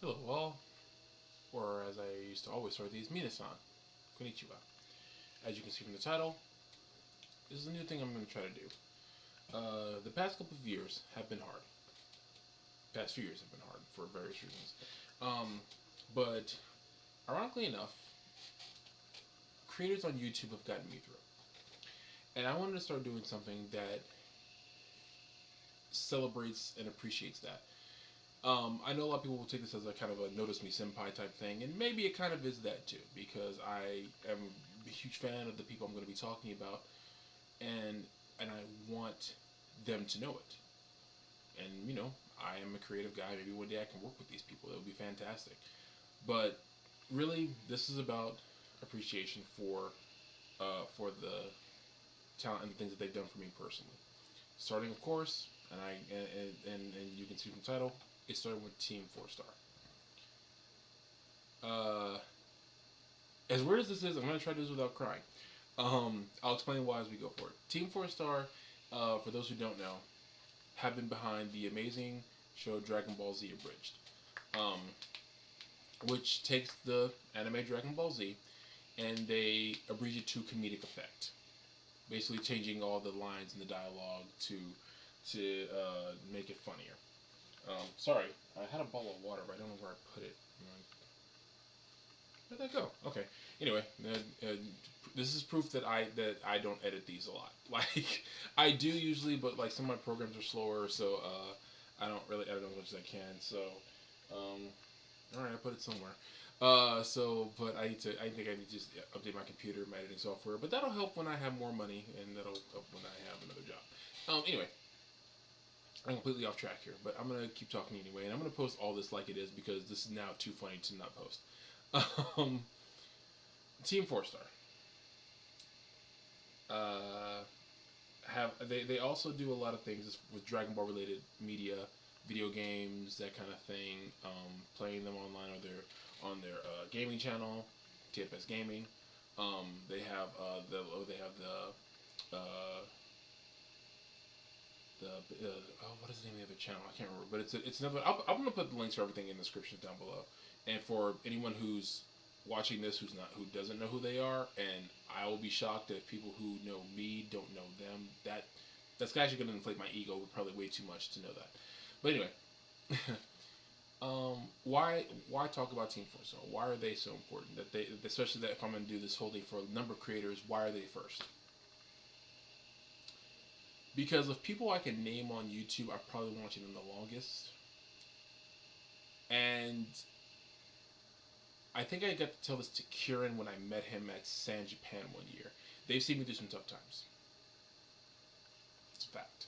Hello all, or as I used to always start these, Minasan, konnichiwa. As you can see from the title, this is a new thing I'm going to try to do. The past couple of years have been hard. Past few years have been hard for various reasons. But ironically enough, creators on YouTube have gotten me through. And I wanted to start doing something that celebrates and appreciates that. I know a lot of people will take this as a kind of a notice me senpai type thing, and maybe it kind of is that too, because I am a huge fan of the people I'm going to be talking about, and I want them to know it. And you know, I am a creative guy. Maybe one day I can work with these people. That would be fantastic. But really, this is about appreciation for the talent and the things that they've done for me personally. Starting, of course, and you can see from the title, it started with Team 4 Star. As weird as this is, I'm going to try to do this without crying. I'll explain why as we go forward. Team 4 Star, for those who don't know, have been behind the amazing show Dragon Ball Z Abridged, which takes the anime Dragon Ball Z and they abridge it to comedic effect, basically changing all the lines in the dialogue to make it funnier. Sorry, I had a bottle of water, but I don't know where I put it. Where'd that go? Okay. Anyway, this is proof that I don't edit these a lot. Like I do usually, but like some of my programs are slower, so I don't really edit as much as I can. So, all right, I put it somewhere. But I think I need to just update my computer, my editing software. But that'll help when I have more money, and that'll help when I have another job. Anyway, I'm completely off track here, but I'm gonna keep talking anyway, and I'm gonna post all this like it is because this is now too funny to not post. Team 4 Star have they also do a lot of things with Dragon Ball related media, video games, that kind of thing. Playing them online on their gaming channel, TFS Gaming. They have the what is the name of the other channel? I can't remember, but it's another. I'm gonna put the links for everything in the description down below. And for anyone who's watching this who doesn't know who they are, and I will be shocked if people who know me don't know them. That's actually gonna inflate my ego probably way too much to know that. But anyway, why talk about Team 4 Star? Why are they so important? That they, especially that if I'm gonna do this whole thing for a number of creators, why are they first? Because of people I can name on YouTube, I've probably been watching them the longest. And I think I got to tell this to KRILLIN when I met him at San Japan one year. They've seen me do some tough times. It's a fact.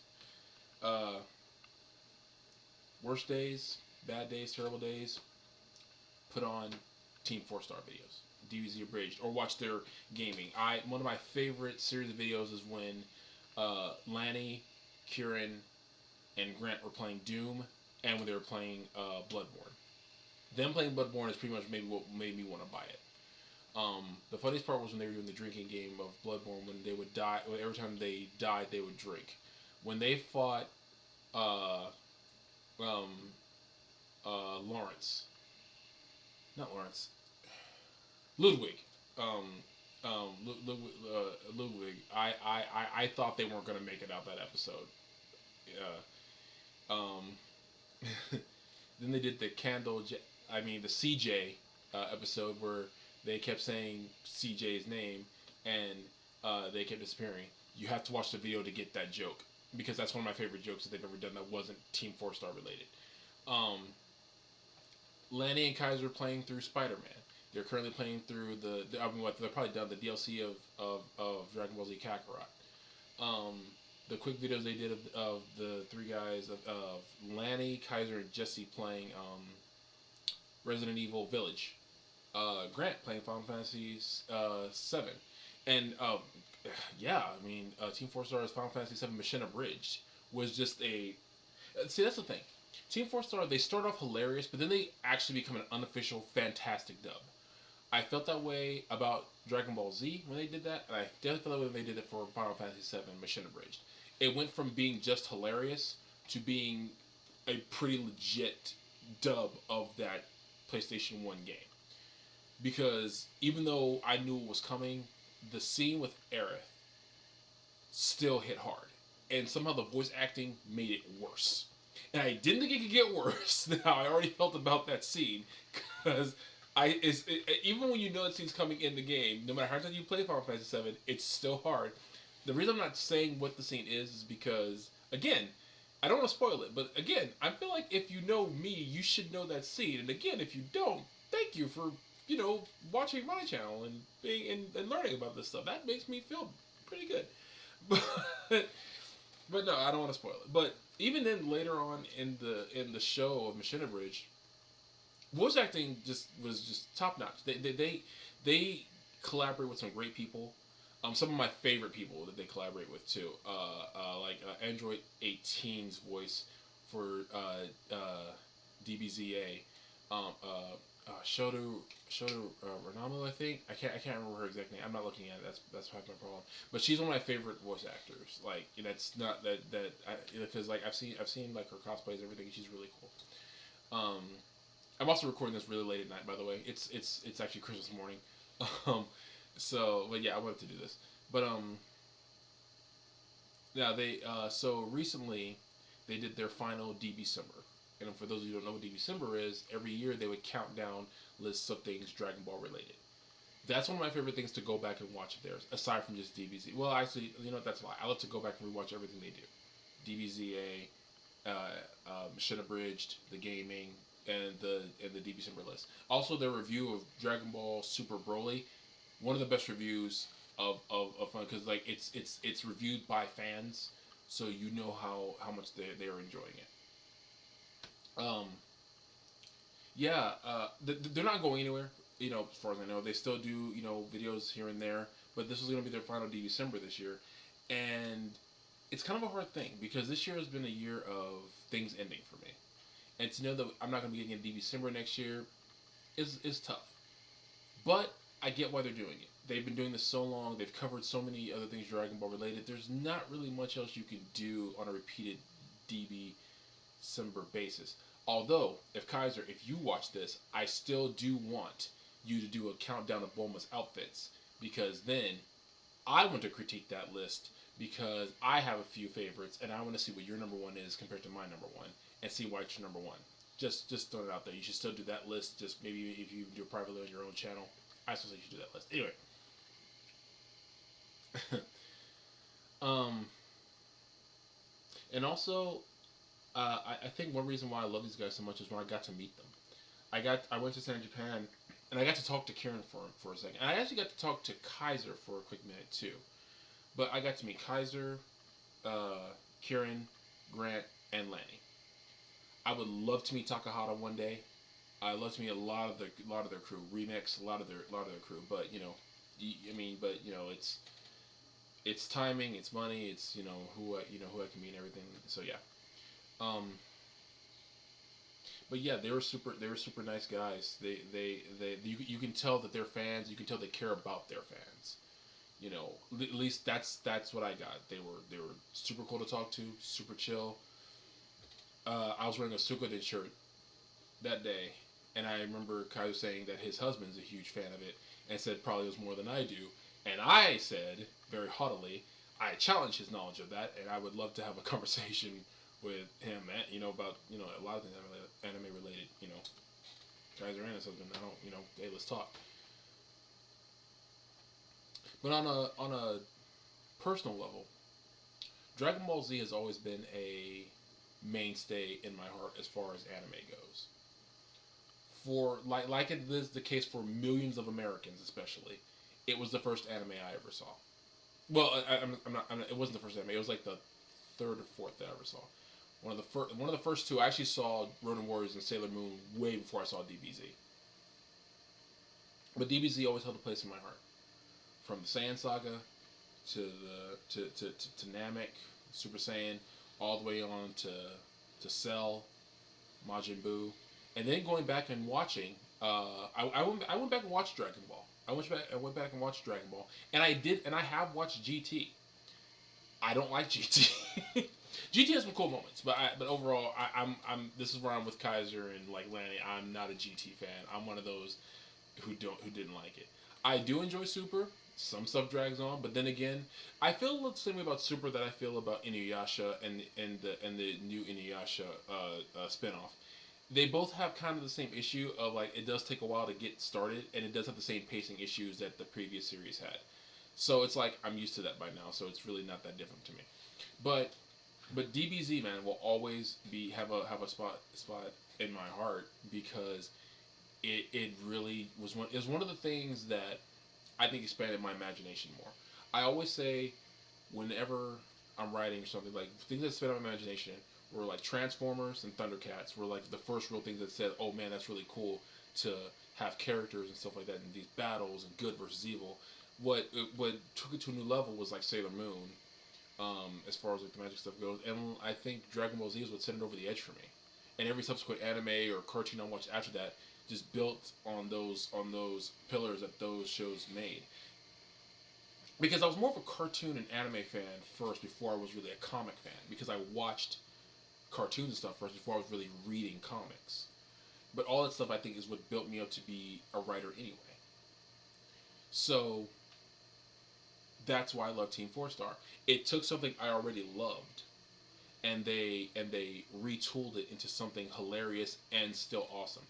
Worst days, bad days, terrible days, put on Team 4 Star videos. DBZ Abridged, or watch their gaming. One of my favorite series of videos is when Lanny, KRILLIN, and Grant were playing Doom, and when they were playing Bloodborne. Them playing Bloodborne is pretty much maybe what made me want to buy it. The funniest part was when they were doing the drinking game of Bloodborne, when they would die. Every time they died, they would drink. When they fought Lawrence, not Lawrence, Ludwig. Ludwig. I thought they weren't gonna make it out that episode. Then they did the the CJ episode where they kept saying CJ's name and they kept disappearing. You have to watch the video to get that joke because that's one of my favorite jokes that they've ever done that wasn't Team 4 Star related. Lanny and Kaiser playing through Spider-Man. They're currently playing through they're probably done the DLC of Dragon Ball Z Kakarot. The quick videos they did of the three guys of Lanny, Kaiser, and Jesse playing Resident Evil Village. Grant playing Final Fantasy 7. And Team 4 Star's Final Fantasy 7 Mission Abridged was just a... See, that's the thing. Team 4 Star, they start off hilarious, but then they actually become an unofficial, fantastic dub. I felt that way about Dragon Ball Z when they did that, and I definitely felt that way when they did it for Final Fantasy 7 Mission Abridged. It went from being just hilarious to being a pretty legit dub of that PlayStation 1 game. Because even though I knew it was coming, the scene with Aerith still hit hard. And somehow the voice acting made it worse. And I didn't think it could get worse than how I already felt about that scene. Because even when you know that scene's coming in the game, no matter how much you play Final Fantasy VII, it's still hard. The reason I'm not saying what the scene is because, again, I don't want to spoil it, but again, I feel like if you know me, you should know that scene. And again, if you don't, thank you for, watching my channel and being and learning about this stuff. That makes me feel pretty good. But no, I don't want to spoil it. But even then, later on in the show of Machine Abridged, voice acting was just top notch. They collaborate with some great people. Some of my favorite people that they collaborate with too, like Android 18's voice for DBZA, Shoto Ranamu, I think. I can't remember her exact name. I'm not looking at it. That's probably my problem. But she's one of my favorite voice actors. Like, that's not because like I've seen like her cosplays and everything. She's really cool. I'm also recording this really late at night, by the way. It's actually Christmas morning. So, but yeah, I wanted to do this. But yeah, so recently they did their final DBcember. And for those of you who don't know what DBcember is, every year they would count down lists of things Dragon Ball related. That's one of my favorite things to go back and watch of theirs, aside from just DBZ. Well, actually, that's why I love to go back and rewatch everything they do. DBZA, Machine Abridged, the gaming, and the DBcember list. Also, their review of Dragon Ball Super Broly, one of the best reviews of fun, because like it's reviewed by fans, so you know how much they're enjoying it. They're not going anywhere. As far as I know, they still do videos here and there, but this is going to be their final December this year, and it's kind of a hard thing because this year has been a year of things ending for me, and to know that I'm not going to be getting a December next year is tough, but I get why they're doing it. They've been doing this so long. They've covered so many other things Dragon Ball related. There's not really much else you can do on a repeated December basis. Although, if you watch this, I still do want you to do a countdown of Bulma's outfits, because then I want to critique that list because I have a few favorites and I want to see what your number one is compared to my number one and see why it's your number one. Just throw it out there. You should still do that list. Just maybe if you do it privately on your own channel, I still think you should do that list. Anyway. And also, I think one reason why I love these guys so much is when I got to meet them. I went to Japan, and I got to talk to Kieran for a second. And I actually got to talk to Kaiser for a quick minute too. But I got to meet Kaiser, Kieran, Grant, and Lanny. I would love to meet Takahata one day. I'd love to meet a lot of their crew, Remix, a lot of their crew. But it's timing, it's money, it's who I can meet and everything. So yeah. But yeah, they were super nice guys. You can tell that they're fans. You can tell they care about their fans. At least that's what I got. They were super cool to talk to, super chill. I was wearing a Suikoden shirt that day, and I remember Kaiser saying that his husband's a huge fan of it, and said probably was more than I do. And I said very haughtily, I challenge his knowledge of that, and I would love to have a conversation with him, about a lot of things anime related. Kaiser and his husband. I don't, hey, let's talk. But on a personal level, Dragon Ball Z has always been a mainstay in my heart as far as anime goes. For like it is the case for millions of Americans, especially, it was the first anime I ever saw. Well, it wasn't the first anime. It was like the third or fourth that I ever saw. One of the first two. I actually saw Ronin Warriors and Sailor Moon way before I saw DBZ. But DBZ always held a place in my heart. From the Saiyan Saga to Namek, Super Saiyan, all the way on to Cell, Majin Buu, and then going back and watching. I went back and watched Dragon Ball. I went back and watched Dragon Ball, and I have watched GT. I don't like GT. GT has some cool moments, but overall, I'm this is where I'm with Kaiser and like Lanny. I'm not a GT fan. I'm one of those who didn't like it. I do enjoy Super. Some stuff drags on, but then again, I feel the same way about Super that I feel about Inuyasha and the new Inuyasha spinoff. They both have kind of the same issue of like it does take a while to get started, and it does have the same pacing issues that the previous series had. So it's like I'm used to that by now, so it's really not that different to me. But DBZ man will always be have a spot in my heart because it really was one. It was one of the things that I think expanded my imagination more. I always say whenever I'm writing something like things that expanded my imagination were like Transformers and Thundercats were like the first real things that said, oh man, that's really cool to have characters and stuff like that in these battles and good versus evil. What took it to a new level was like Sailor Moon, as far as like the magic stuff goes, and I think Dragon Ball Z is what set it over the edge for me. And every subsequent anime or cartoon I watched after that just built on those pillars that those shows made. Because I was more of a cartoon and anime fan first before I was really a comic fan. Because I watched cartoons and stuff first before I was really reading comics. But all that stuff I think is what built me up to be a writer anyway. So that's why I love Team Four Star. It took something I already loved, and they retooled it into something hilarious and still awesome.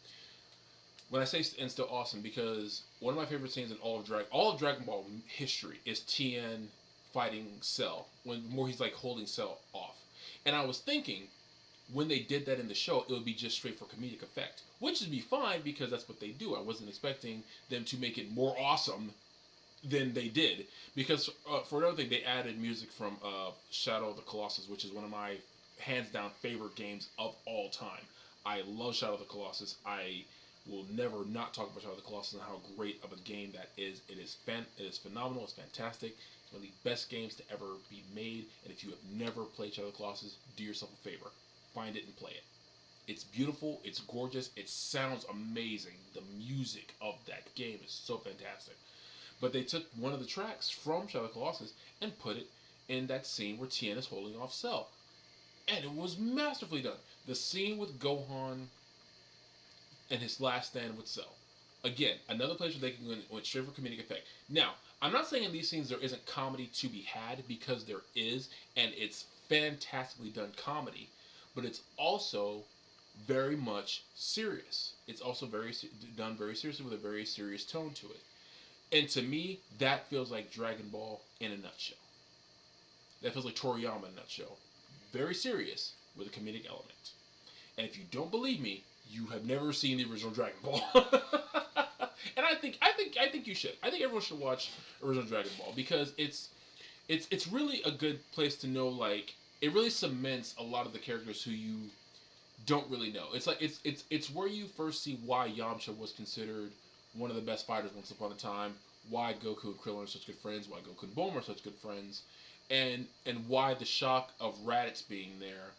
When I say and still awesome, because one of my favorite scenes in all of Dragon Ball history is Tien fighting Cell when more he's like holding Cell off, and I was thinking when they did that in the show, it would be just straight for comedic effect, which would be fine because that's what they do. I wasn't expecting them to make it more awesome than they did because for another thing, they added music from Shadow of the Colossus, which is one of my hands down favorite games of all time. I love Shadow of the Colossus. I will never not talk about Shadow of the Colossus and how great of a game that is. It is phenomenal. It's fantastic. It's one of the best games to ever be made. And if you have never played Shadow of the Colossus, do yourself a favor. Find it and play it. It's beautiful. It's gorgeous. It sounds amazing. The music of that game is so fantastic. But they took one of the tracks from Shadow of the Colossus and put it in that scene where Tien is holding off Cell. And it was masterfully done. The scene with Gohan and his last stand with Cell. Again, another place where they went straight for comedic effect. Now, I'm not saying in these scenes there isn't comedy to be had because there is, and it's fantastically done comedy, but it's also very much serious. It's also done very seriously with a very serious tone to it. And to me, that feels like Dragon Ball in a nutshell. That feels like Toriyama in a nutshell. Very serious with a comedic element. And if you don't believe me, you have never seen the original Dragon Ball. And I think you should. I think everyone should watch original Dragon Ball because it's really a good place to know, like, it really cements a lot of the characters who you don't really know. It's like it's where you first see why Yamcha was considered one of the best fighters once upon a time, why Goku and Krillin are such good friends, why Goku and Bulma are such good friends, and why the shock of Raditz being there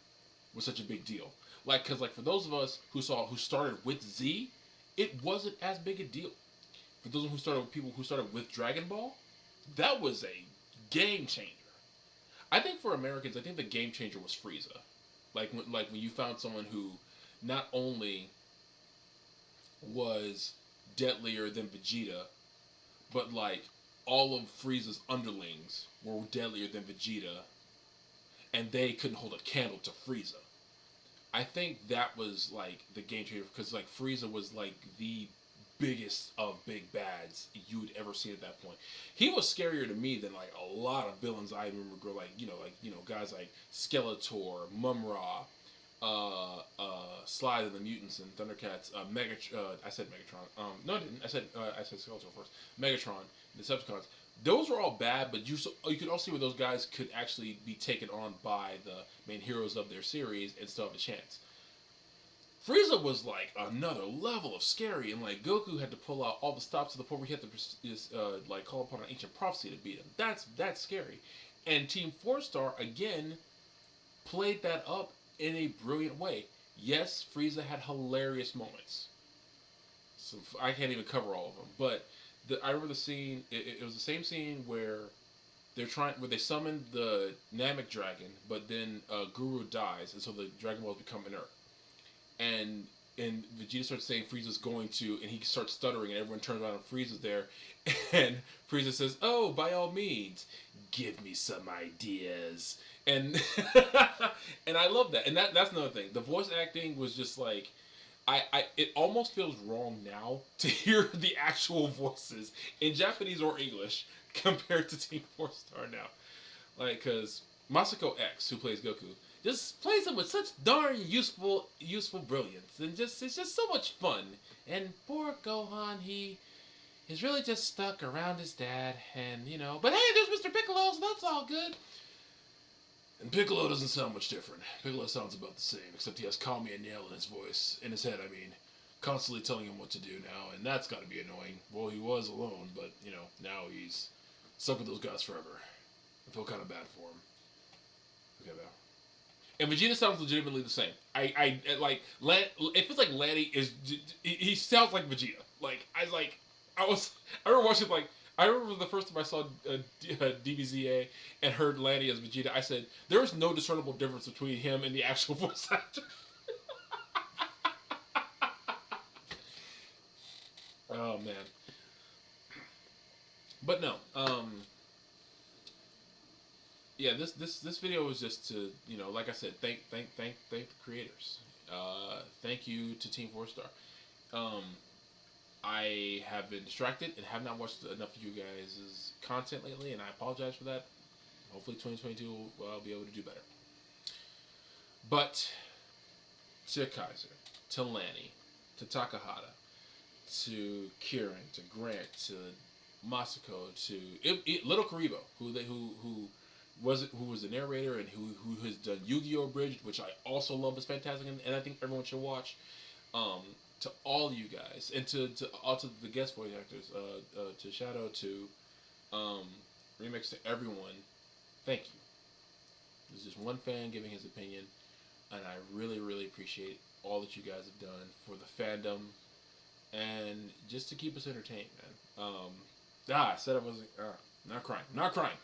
was such a big deal. Like, cause like for those of us who started with Z, it wasn't as big a deal. For those who started with Dragon Ball, that was a game changer. I think for Americans, I think the game changer was Frieza. When you found someone who not only was deadlier than Vegeta, but like all of Frieza's underlings were deadlier than Vegeta, and they couldn't hold a candle to Frieza. I think that was like the game changer because like Frieza was like the biggest of big bads you would ever see at that point. He was scarier to me than like a lot of villains I remember, guys like Skeletor, Mumra, Slide of the Mutants and Thundercats, I said Megatron. No, I didn't. I said Skeletor first. Megatron, the Decepticons. Those were all bad, but you could also see where those guys could actually be taken on by the main heroes of their series and still have a chance. Frieza was like another level of scary, and like Goku had to pull out all the stops to the point where he had to like call upon an ancient prophecy to beat him. That's scary, and Team Four Star again played that up in a brilliant way. Yes, Frieza had hilarious moments. So I can't even cover all of them, but I remember the scene. It was the same scene where they're trying where they summon the Namek dragon, but then Guru dies, and so the Dragon Balls become inert. And Vegeta starts saying Frieza's going to, and he starts stuttering, and everyone turns around and Frieza's there, and Frieza says, "Oh, by all means, give me some ideas." And and I love that. And that's another thing. The voice acting was just like, it almost feels wrong now to hear the actual voices in Japanese or English compared to Team 4 Star now. Like, because Masako X, who plays Goku, just plays him with such darn useful brilliance, and it's just so much fun. And poor Gohan, he's really just stuck around his dad, and but hey, there's Mr. Piccolo, so that's all good. And Piccolo doesn't sound much different. Piccolo sounds about the same, except he has "Call me a nail" in his voice, in his head. I mean, constantly telling him what to do now, and that's got to be annoying. Well, he was alone, but now he's stuck with those guys forever. I feel kind of bad for him. Okay, now. And Vegeta sounds legitimately the same. I like. It feels like Lanny is. He sounds like Vegeta. I remember watching I remember the first time I saw DBZA and heard Lanny as Vegeta. I said there is no discernible difference between him and the actual voice actor. Oh man. But no. Yeah, this video was just to like I said, thank the creators. Thank you to Team 4 Star. I have been distracted and have not watched enough of you guys' content lately, and I apologize for that. Hopefully 2022 I'll be able to do better. But to Kaiser, to Lanny, to Takahata, to Kieran, to Grant, to Masako, to Little Karibo, who was the narrator and who has done Yu-Gi-Oh! Abridged, which I also love, is fantastic, and I think everyone should watch. To all you guys, and to also the guest voice actors, to Shadow, to Remix, to everyone, thank you. There's just one fan giving his opinion, and I really, really appreciate all that you guys have done for the fandom, and just to keep us entertained, man. I said I wasn't, not crying.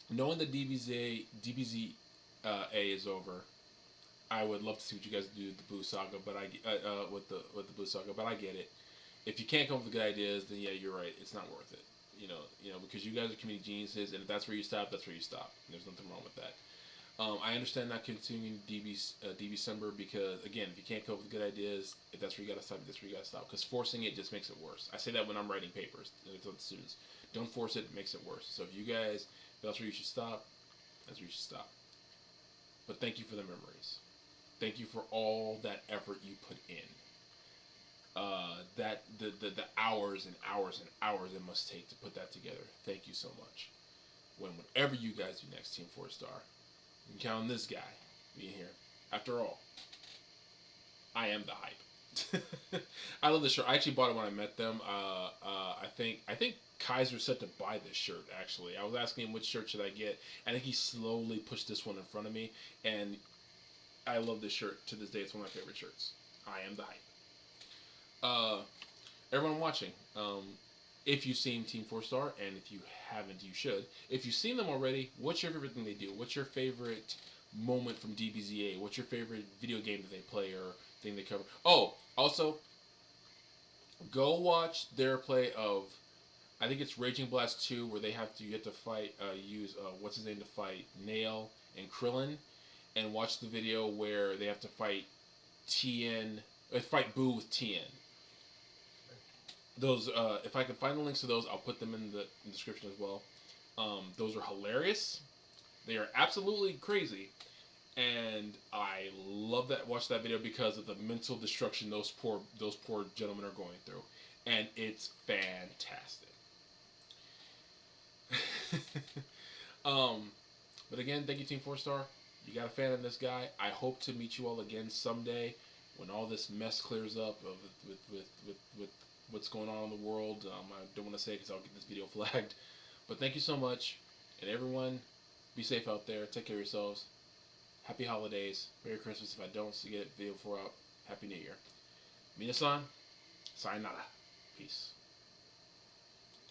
Knowing that DBZ is over, I would love to see what you guys do with the Boo Saga, but with the Boo Saga, but I get it. If you can't come up with good ideas, then yeah, you're right. It's not worth it. Because you guys are community geniuses, and if that's where you stop, that's where you stop. There's nothing wrong with that. I understand not continuing December because, again, if you can't come up with good ideas, if that's where you gotta stop, that's where you gotta stop. Because forcing it just makes it worse. I say that when I'm writing papers to the students. Don't force it; it makes it worse. So if you guys, if that's where you should stop, that's where you should stop. But thank you for the memories. Thank you for all that effort you put in. The hours and hours and hours it must take to put that together. Thank you so much. Whatever you guys do next, Team 4 Star, you can count on this guy being here. After all, I am the hype. I love this shirt. I actually bought it when I met them. I think Kaiser said to buy this shirt. Actually, I was asking him which shirt should I get. I think he slowly pushed this one in front of me, and I love this shirt to this day. It's one of my favorite shirts. I am the hype. Everyone watching, if you've seen Team 4 Star, and if you haven't, you should. If you've seen them already, what's your favorite thing they do? What's your favorite moment from DBZA? What's your favorite video game that they play or thing they cover? Oh, also, go watch their play of, I think it's Raging Blast 2, where you have to fight, use, what's his name to fight, Nail and KRILLIN. And watch the video where they have to fight Tien, fight Boo with Tien. Those, if I can find the links to those, I'll put them in the description as well. Those are hilarious. They are absolutely crazy, and I love that. Watch that video because of the mental destruction those poor gentlemen are going through, and it's fantastic. But again, thank you, Team 4 Star. You got a fan of this guy. I hope to meet you all again someday when all this mess clears up with what's going on in the world. I don't want to say because I'll get this video flagged. But thank you so much. And everyone, be safe out there. Take care of yourselves. Happy holidays. Merry Christmas if I don't get video 4 out. Happy New Year. Minasan, sayonara. Peace.